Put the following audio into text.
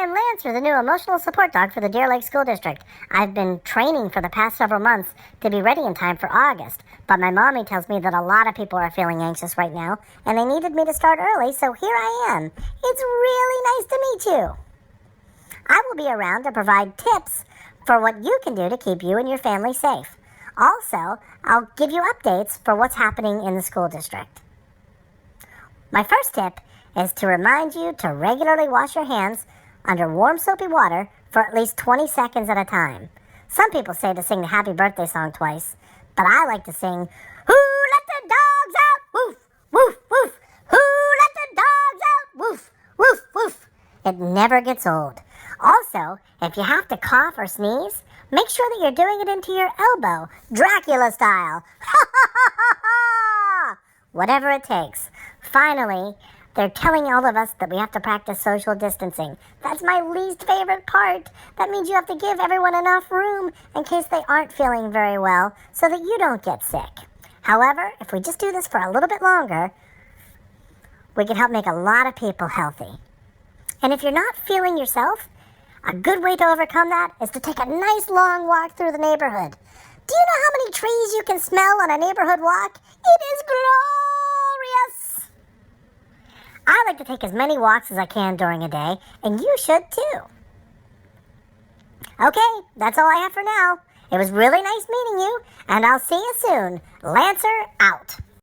am Lancer, the new emotional support dog for the Deer Lake School District. I've been training for the past several months to be ready in time for August, but my mommy tells me that a lot of people are feeling anxious right now, and they needed me to start early, so here I am. It's really nice to meet you. I will be around to provide tips for what you can do to keep you and your family safe. Also, I'll give you updates for what's happening in the school district. My first tip is to remind you to regularly wash your hands under warm soapy water for at least 20 seconds at a time. Some people say to sing the happy birthday song twice, but I like to sing, "Who let the dogs out? Woof, woof, woof. Who let the dogs out? Woof, woof, woof." It never gets old. Also, if you have to cough or sneeze, make sure that you're doing it into your elbow, Dracula style. Ha ha ha ha ha! Whatever it takes. Finally, they're telling all of us that we have to practice social distancing. That's my least favorite part. That means you have to give everyone enough room in case they aren't feeling very well so that you don't get sick. However, if we just do this for a little bit longer, we can help make a lot of people healthy. And if you're not feeling yourself, a good way to overcome that is to take a nice long walk through the neighborhood. Do you know how many trees you can smell on a neighborhood walk? It is glorious! I like to take as many walks as I can during a day, and you should too. Okay, that's all I have for now. It was really nice meeting you, and I'll see you soon. Lancer out.